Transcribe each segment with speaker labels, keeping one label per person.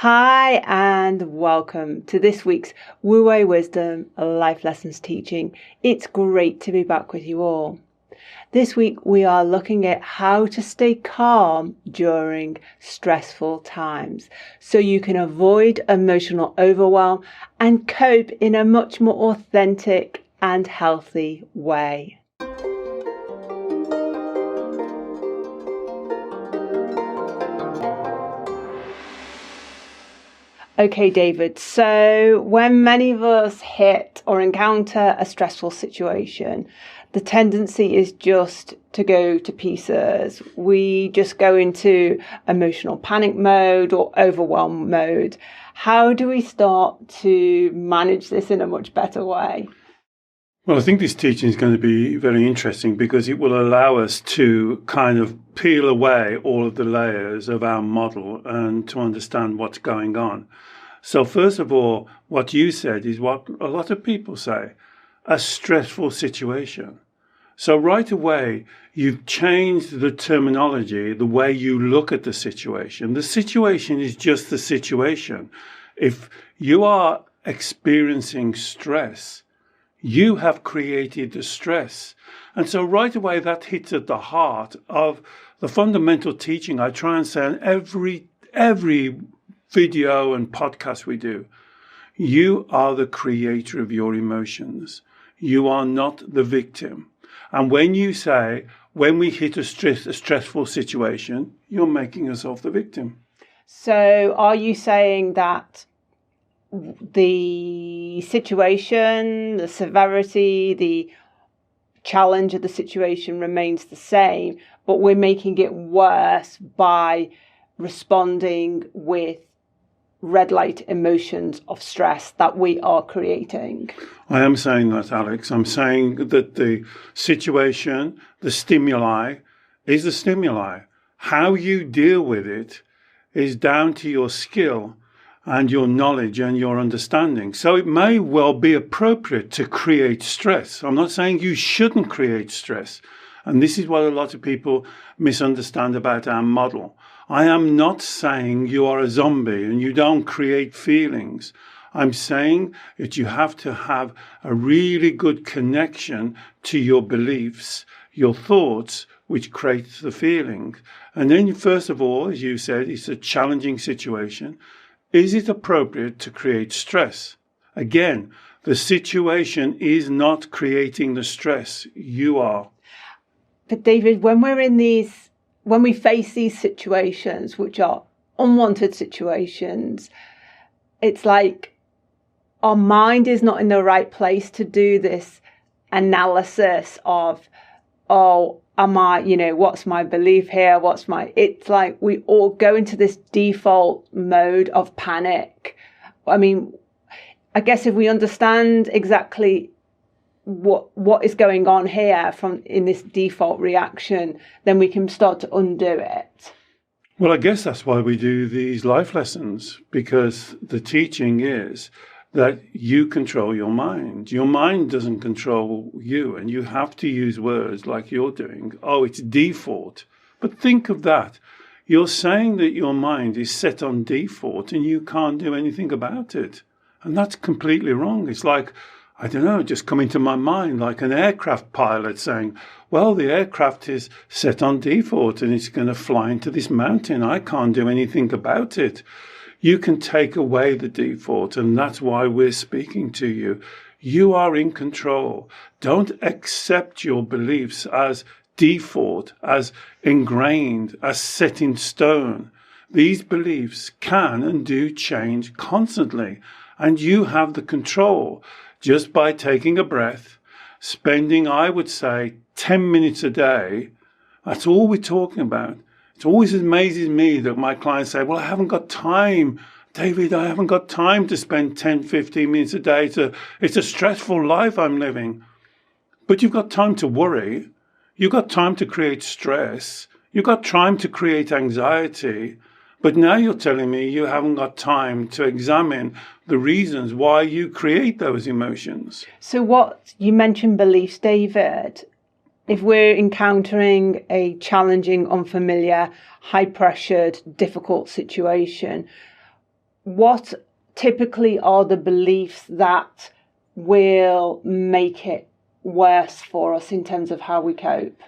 Speaker 1: Hi and welcome to this week's Wu Wei Wisdom Life Lessons teaching. It's great to be back with you all. This week we are looking at how to stay calm during stressful times so you can avoid emotional overwhelm and cope in a much more authentic and healthy way. Okay, David, so when many of us hit or encounter a stressful situation, the tendency is just to go to pieces. We just go into emotional panic mode or overwhelm mode. How do we start to manage this in a much better way?
Speaker 2: Well, I think this teaching is going to be very interesting because it will allow us to kind of peel away all of the layers of our model and to understand what's going on. So first of all, what you said is what a lot of people say, a stressful situation. So right away, you've changed the terminology, the way you look at the situation. The situation is just the situation. If you are experiencing stress, you have created the stress. And so right away, that hits at the heart of the fundamental teaching I try and say in every video and podcast we do. You are the creator of your emotions. You are not the victim. And when you say, when we hit a stressful situation, you're making yourself the victim.
Speaker 1: So are you saying that the situation, the severity, the challenge of the situation remains the same, but we're making it worse by responding with red light emotions of stress that we are creating?
Speaker 2: I am saying that, Alex. I'm saying that the situation, the stimuli, is the stimuli. How you deal with it is down to your skill and your knowledge and your understanding. So it may well be appropriate to create stress. I'm not saying you shouldn't create stress. And this is what a lot of people misunderstand about our model. I am not saying you are a zombie and you don't create feelings. I'm saying that you have to have a really good connection to your beliefs, your thoughts, which creates the feeling. And then, first of all, as you said, it's a challenging situation. Is it appropriate to create stress? Again, the situation is not creating the stress. You are.
Speaker 1: But David, when we face these situations, which are unwanted situations, it's like our mind is not in the right place to do this analysis of, what's my belief here? It's like we all go into this default mode of panic. I mean, I guess if we understand exactly what is going on here in this default reaction, then we can start to undo it.
Speaker 2: Well, I guess that's why we do these life lessons, because the teaching is that you control your mind. Your mind doesn't control you, and you have to use words like you're doing. Oh, it's default. But think of that. You're saying that your mind is set on default and you can't do anything about it. And that's completely wrong. It's like, I don't know, just come into my mind like an aircraft pilot saying, well, the aircraft is set on default and it's going to fly into this mountain. I can't do anything about it. You can take away the default, and that's why we're speaking to you. You are in control. Don't accept your beliefs as default, as ingrained, as set in stone. These beliefs can and do change constantly, and you have the control. Just by taking a breath, spending, I would say, 10 minutes a day, that's all we're talking about. It always amazes me that my clients say, well, I haven't got time. David, I haven't got time to spend 10, 15 minutes a day. It's a stressful life I'm living. But you've got time to worry. You've got time to create stress. You've got time to create anxiety. But now you're telling me you haven't got time to examine the reasons why you create those emotions.
Speaker 1: So what you mentioned beliefs, David. If we're encountering a challenging, unfamiliar, high-pressured, difficult situation, what typically are the beliefs that will make it worse for us in terms of how we cope?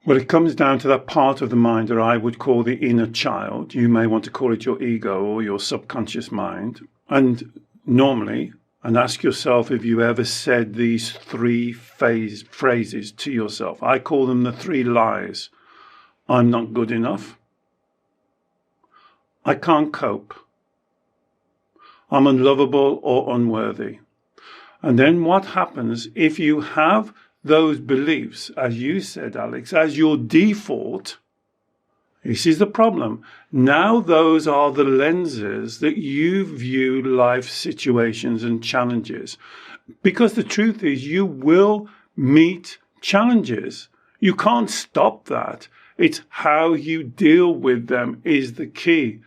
Speaker 2: Well, it comes down to that part of the mind that I would call the inner child. You may want to call it your ego or your subconscious mind. And normally, and ask yourself if you ever said these three phrases to yourself. I call them the three lies. I'm not good enough. I can't cope. I'm unlovable or unworthy. And then what happens if you have those beliefs, as you said, Alex, as your default? This is the problem. Now those are the lenses that you view life situations and challenges. Because the truth is, you will meet challenges. You can't stop that. It's how you deal with them is the key.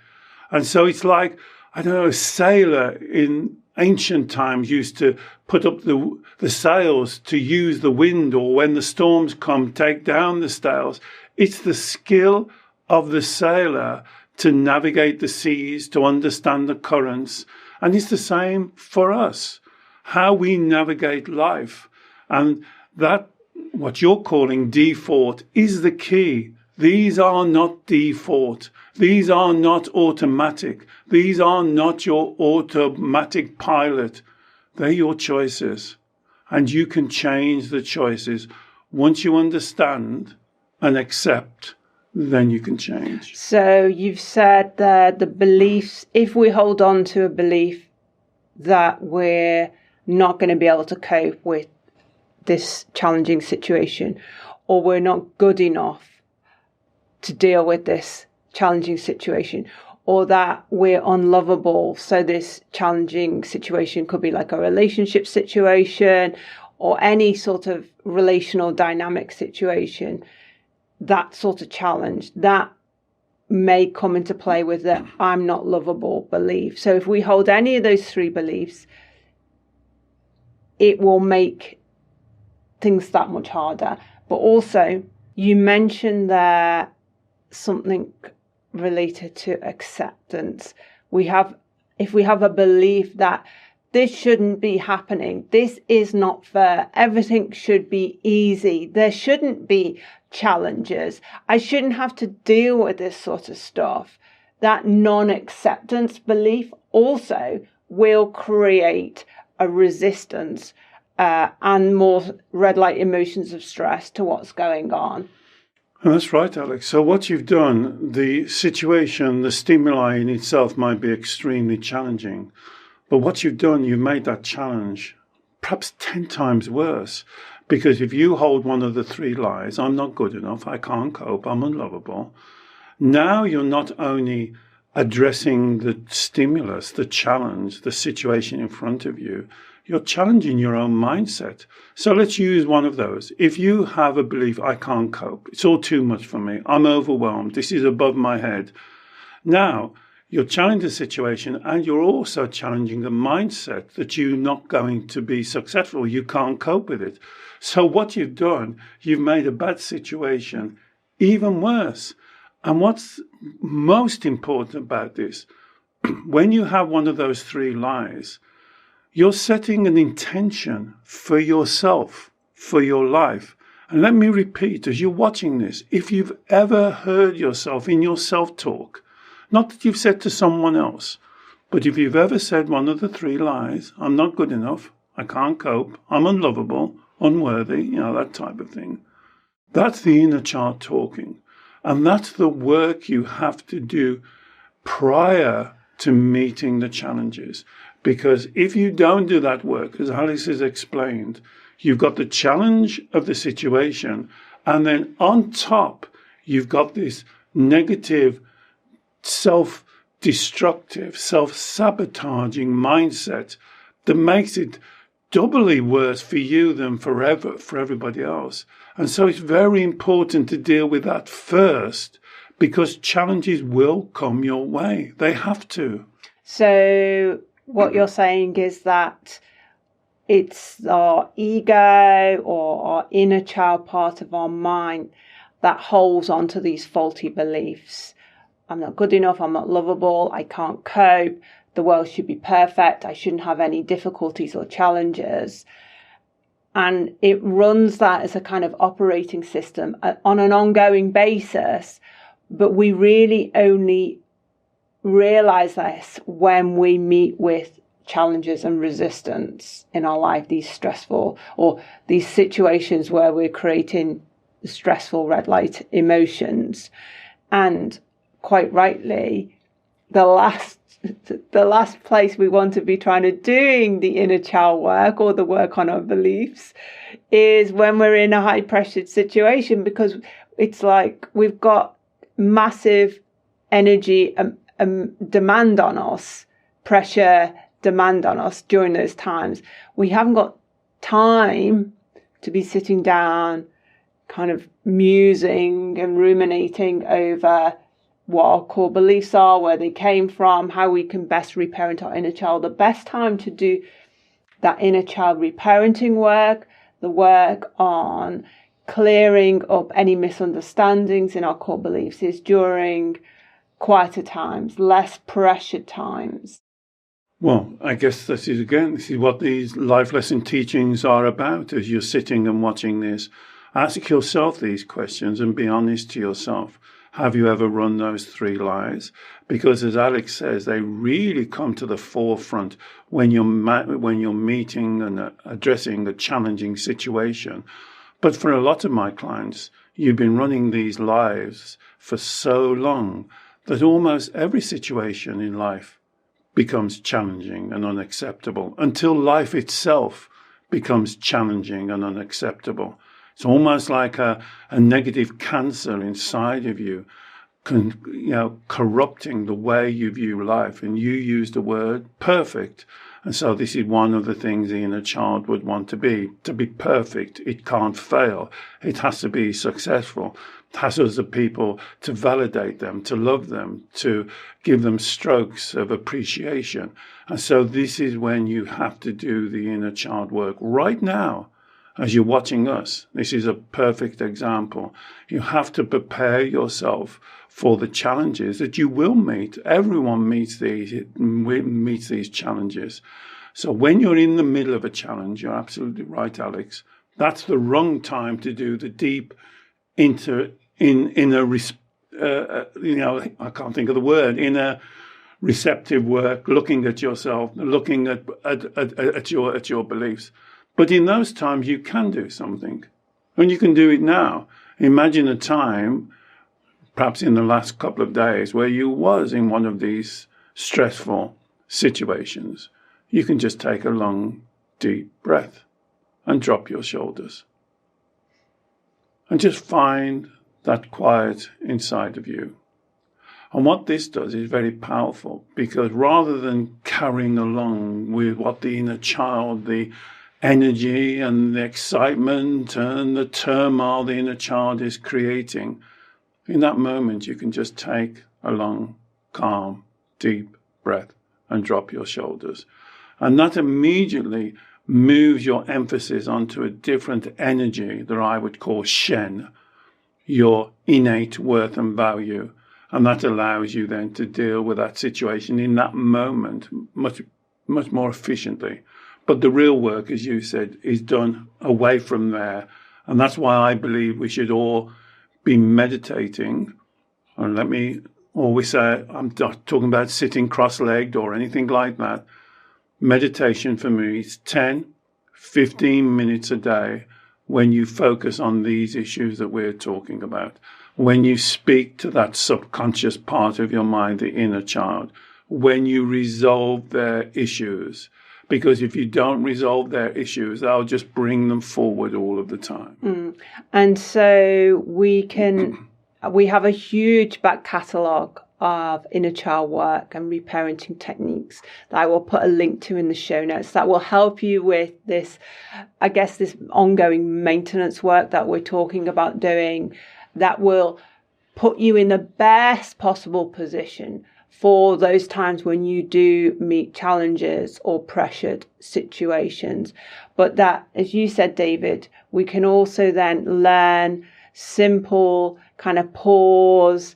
Speaker 2: And so it's like, I don't know, a sailor in ancient times used to put up the sails to use the wind, or when the storms come, take down the sails. It's the skill of the sailor to navigate the seas, to understand the currents. And it's the same for us, how we navigate life. And that, what you're calling default, is the key. These are not default. These are not automatic. These are not your automatic pilot. They're your choices. And you can change the choices. Once you understand and accept, then you can change.
Speaker 1: So you've said that the beliefs, if we hold on to a belief that we're not going to be able to cope with this challenging situation, or we're not good enough to deal with this challenging situation, or that we're unlovable. So this challenging situation could be like a relationship situation or any sort of relational dynamic situation. That sort of challenge, that may come into play with the I'm not lovable belief. So if we hold any of those three beliefs, it will make things that much harder. But also, you mentioned there something related to acceptance. If we have a belief that this shouldn't be happening, this is not fair, everything should be easy, there shouldn't be challenges, I shouldn't have to deal with this sort of stuff, that non-acceptance belief also will create a resistance and more red light emotions of stress to what's going on.
Speaker 2: And that's right, Alex. So what you've done, the situation, the stimuli in itself might be extremely challenging. But what you've done, you've made that challenge perhaps 10 times worse. Because if you hold one of the three lies, I'm not good enough, I can't cope, I'm unlovable, now you're not only addressing the stimulus, the challenge, the situation in front of you, you're challenging your own mindset. So let's use one of those. If you have a belief, I can't cope, it's all too much for me, I'm overwhelmed, this is above my head. Now, you're challenging the situation, and you're also challenging the mindset that you're not going to be successful. You can't cope with it. So what you've done, you've made a bad situation even worse. And what's most important about this, when you have one of those three lies, you're setting an intention for yourself, for your life. And let me repeat, as you're watching this, if you've ever heard yourself in your self-talk, not that you've said to someone else, but if you've ever said one of the three lies, I'm not good enough, I can't cope, I'm unlovable, unworthy, that type of thing, that's the inner child talking. And that's the work you have to do prior to meeting the challenges. Because if you don't do that work, as Alice has explained, you've got the challenge of the situation, and then on top, you've got this negative, self-destructive, self-sabotaging mindset that makes it doubly worse for you than for everybody else. And so it's very important to deal with that first, because challenges will come your way. They have to.
Speaker 1: So what you're saying is that it's our ego or our inner child part of our mind that holds on to these faulty beliefs. I'm not good enough, I'm not lovable, I can't cope. the world should be perfect. I shouldn't have any difficulties or challenges. And it runs that as a kind of operating system on an ongoing basis. But we really only realize this when we meet with challenges and resistance in our life, these stressful or these situations where we're creating stressful red light emotions. And quite rightly, the last place we want to be trying to doing the inner child work or the work on our beliefs is when we're in a high pressured situation, because it's like we've got massive energy demand on us, pressure demand on us during those times. We haven't got time to be sitting down, kind of musing and ruminating over what our core beliefs are, where they came from, how we can best reparent our inner child. The best time to do that inner child reparenting work, the work on clearing up any misunderstandings in our core beliefs, is during quieter times, less pressured times.
Speaker 2: Well, I guess this is what these life lesson teachings are about. As you're sitting and watching this, ask yourself these questions and be honest to yourself. Have you ever run those 3 lies? Because as Alex says, they really come to the forefront when you're meeting and addressing a challenging situation. But for a lot of my clients, you've been running these lives for so long that almost every situation in life becomes challenging and unacceptable until life itself becomes challenging and unacceptable. It's almost like a negative cancer inside of you, corrupting the way you view life. And you use the word perfect. And so this is one of the things the inner child would want to be perfect. It can't fail. It has to be successful. It has other people to validate them, to love them, to give them strokes of appreciation. And so this is when you have to do the inner child work right now. As you're watching us, this is a perfect example. You have to prepare yourself for the challenges that you will meet. Everyone meets these challenges. So when you're in the middle of a challenge, you're absolutely right, Alex. That's the wrong time to do the deep inner receptive work, looking at yourself, looking at your beliefs. But in those times, you can do something. And you can do it now. Imagine a time, perhaps in the last couple of days, where you was in one of these stressful situations. You can just take a long, deep breath and drop your shoulders. And just find that quiet inside of you. And what this does is very powerful, because rather than carrying along with what the inner child, the energy and the excitement and the turmoil the inner child is creating, in that moment you can just take a long, calm, deep breath and drop your shoulders. And that immediately moves your emphasis onto a different energy that I would call Shen, your innate worth and value. And that allows you then to deal with that situation in that moment much, much more efficiently. But the real work, as you said, is done away from there. And that's why I believe we should all be meditating. And let me always say, I'm not talking about sitting cross-legged or anything like that. Meditation for me is 10, 15 minutes a day when you focus on these issues that we're talking about. When you speak to that subconscious part of your mind, the inner child. When you resolve their issues. Because if you don't resolve their issues, they'll just bring them forward all of the time.
Speaker 1: And so we have a huge back catalogue of inner child work and reparenting techniques that I will put a link to in the show notes that will help you with this, I guess, this ongoing maintenance work that we're talking about doing, that will put you in the best possible position for those times when you do meet challenges or pressured situations. But that, as you said, David, we can also then learn simple kind of pause,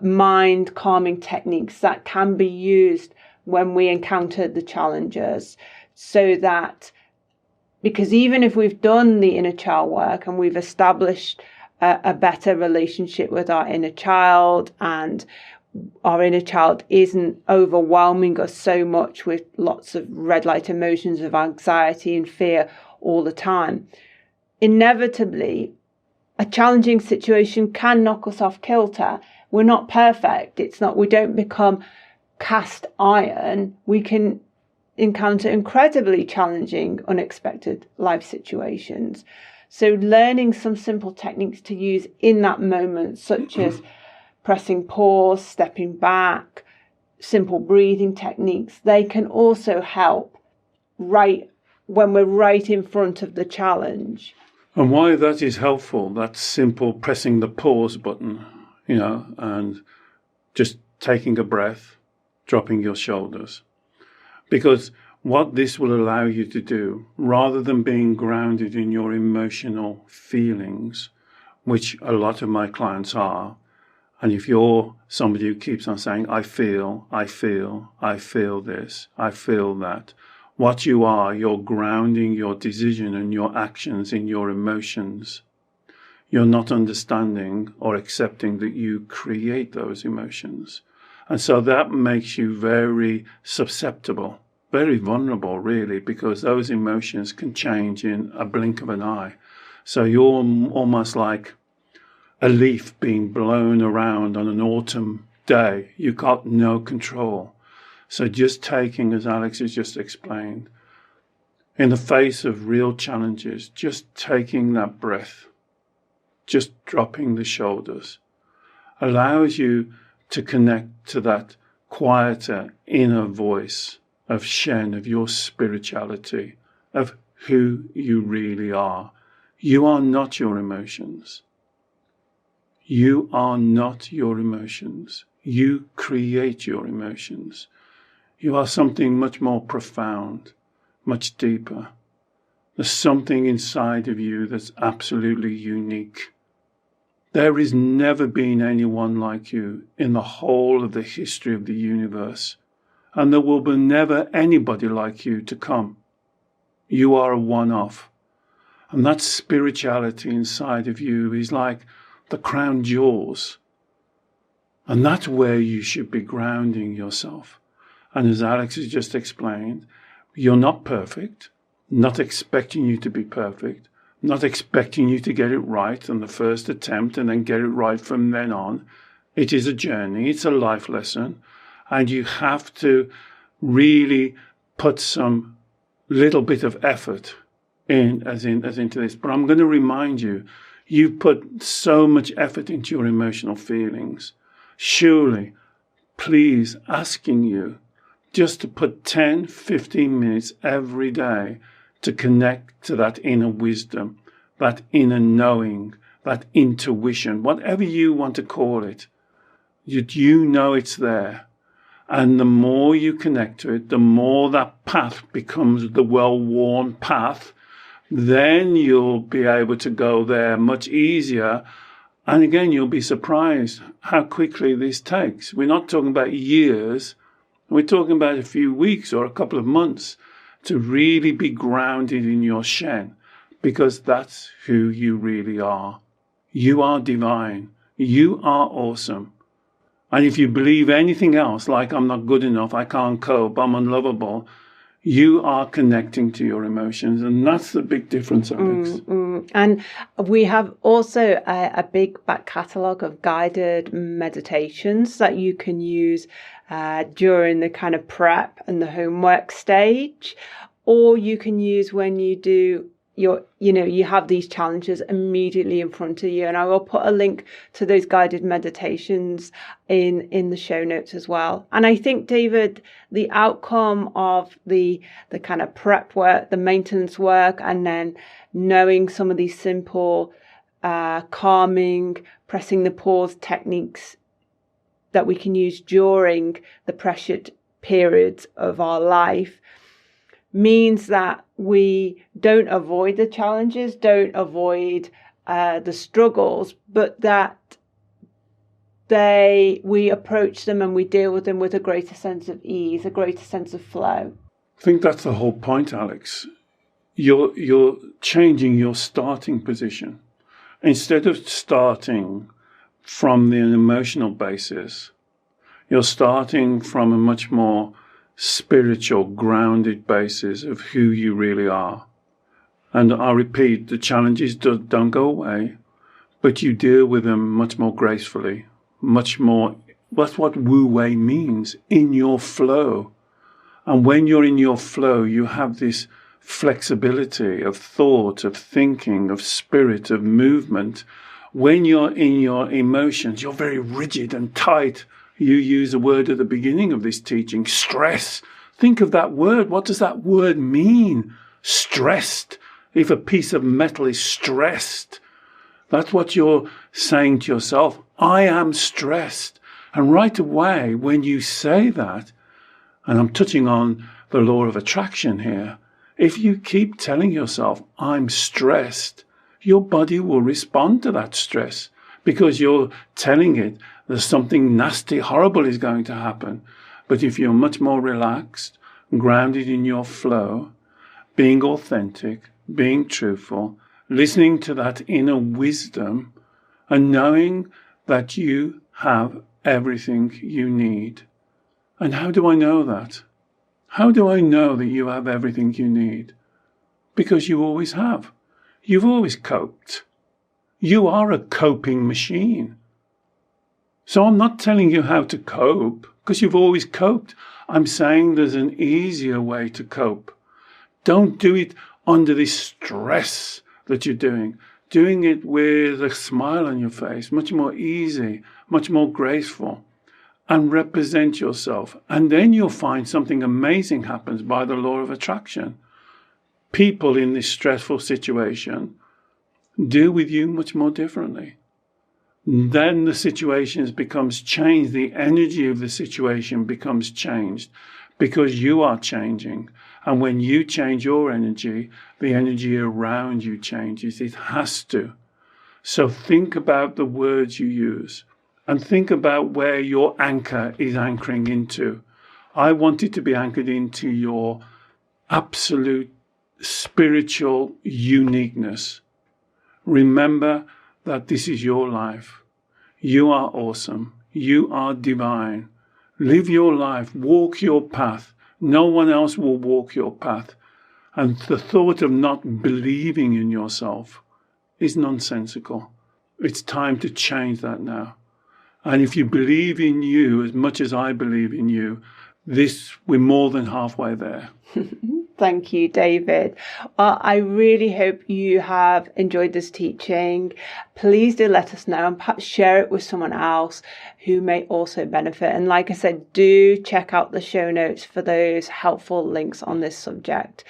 Speaker 1: mind calming techniques that can be used when we encounter the challenges, so that, because even if we've done the inner child work and we've established a better relationship with our inner child, and our inner child isn't overwhelming us so much with lots of red light emotions of anxiety and fear all the time, inevitably a challenging situation can knock us off kilter. We're not perfect. We don't become cast iron. We can encounter incredibly challenging, unexpected life situations. So learning some simple techniques to use in that moment, such as pressing pause, stepping back, simple breathing techniques, they can also help right when we're right in front of the challenge.
Speaker 2: And why that is helpful, that simple pressing the pause button, and just taking a breath, dropping your shoulders. Because what this will allow you to do, rather than being grounded in your emotional feelings, which a lot of my clients are, and if you're somebody who keeps on saying, I feel this, I feel that, what you are, you're grounding your decision and your actions in your emotions. You're not understanding or accepting that you create those emotions. And so that makes you very susceptible, very vulnerable, really, because those emotions can change in a blink of an eye. So you're almost like a leaf being blown around on an autumn day. You've got no control. So just taking, as Alex has just explained, in the face of real challenges, just taking that breath, just dropping the shoulders, allows you to connect to that quieter inner voice of Shen, of your spirituality, of who you really are. You are not your emotions. You are not your emotions. You create your emotions. You are something much more profound, much deeper. There's something inside of you that's absolutely unique. There has never been anyone like you in the whole of the history of the universe, and there will be never anybody like you to come. You are a one-off, and that spirituality inside of you is like the crown jewels, and that's where you should be grounding yourself. And as Alex has just explained, you're not perfect, not expecting you to be perfect, not expecting you to get it right on the first attempt and then get it right from then on. It is a journey, it's a life lesson, and you have to really put some little bit of effort in as into this. But I'm going to remind you, you've put so much effort into your emotional feelings. Surely, please, asking you just to put 10, 15 minutes every day to connect to that inner wisdom, that inner knowing, that intuition, whatever you want to call it. You know it's there. And the more you connect to it, the more that path becomes the well-worn path. Then you'll be able to go there much easier. And again, you'll be surprised how quickly this takes. We're not talking about years. We're talking about a few weeks or a couple of months to really be grounded in your Shen, because that's who you really are. You are divine. You are awesome. And if you believe anything else, like I'm not good enough, I can't cope, I'm unlovable, you are connecting to your emotions. And that's the big difference, Alex.
Speaker 1: And we have also a big back catalogue of guided meditations that you can use during the kind of prep and the homework stage, or you can use when you do you have these challenges immediately in front of you. And I will put a link to those guided meditations in the show notes as well. And I think, David, the outcome of the kind of prep work, the maintenance work, and then knowing some of these simple calming, pressing the pause techniques that we can use during the pressured periods of our life means that we don't avoid the challenges, don't avoid the struggles, but that we approach them and we deal with them with a greater sense of ease, a greater sense of flow.
Speaker 2: I think that's the whole point, Alex. You're changing your starting position. Instead of starting from an emotional basis, you're starting from a much more spiritual, grounded basis of who you really are. And I repeat, the challenges don't go away, but you deal with them much more gracefully, much more. That's what Wu Wei means, in your flow. And when you're in your flow, you have this flexibility of thought, of thinking, of spirit, of movement. When you're in your emotions, you're very rigid and tight. You use a word at the beginning of this teaching, stress. Think of that word. What does that word mean? Stressed. If a piece of metal is stressed, that's what you're saying to yourself. I am stressed. And right away, when you say that, and I'm touching on the law of attraction here, if you keep telling yourself, I'm stressed, your body will respond to that stress because you're telling it there's something nasty, horrible is going to happen. But if you're much more relaxed, grounded in your flow, being authentic, being truthful, listening to that inner wisdom, and knowing that you have everything you need. And how do I know that? How do I know that you have everything you need? Because you always have. You've always coped. You are a coping machine. So I'm not telling you how to cope, because you've always coped. I'm saying there's an easier way to cope. Don't do it under this stress that you're doing. Doing it with a smile on your face, much more easy, much more graceful. And represent yourself. And then you'll find something amazing happens by the law of attraction. People in this stressful situation deal with you much more differently. Then the situation becomes changed. The energy of the situation becomes changed because you are changing. And when you change your energy, the energy around you changes. It has to. So think about the words you use. And think about where your anchor is anchoring into. I want it to be anchored into your absolute spiritual uniqueness. Remember that this is your life. You are awesome. You are divine. Live your life. Walk your path. No one else will walk your path. And the thought of not believing in yourself is nonsensical. It's time to change that now. And if you believe in you as much as I believe in you, we're more than halfway there.
Speaker 1: Thank you, David. I really hope you have enjoyed this teaching. Please do let us know and perhaps share it with someone else who may also benefit. And like I said, do check out the show notes for those helpful links on this subject.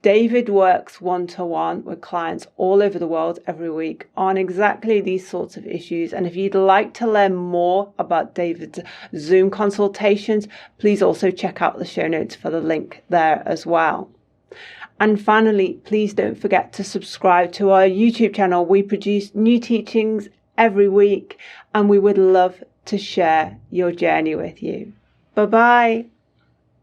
Speaker 1: David works one-to-one with clients all over the world every week on exactly these sorts of issues. And if you'd like to learn more about David's Zoom consultations, please also check out the show notes for the link there as well. And finally, please don't forget to subscribe to our YouTube channel. We produce new teachings every week, and we would love to share your journey with you. Bye-bye.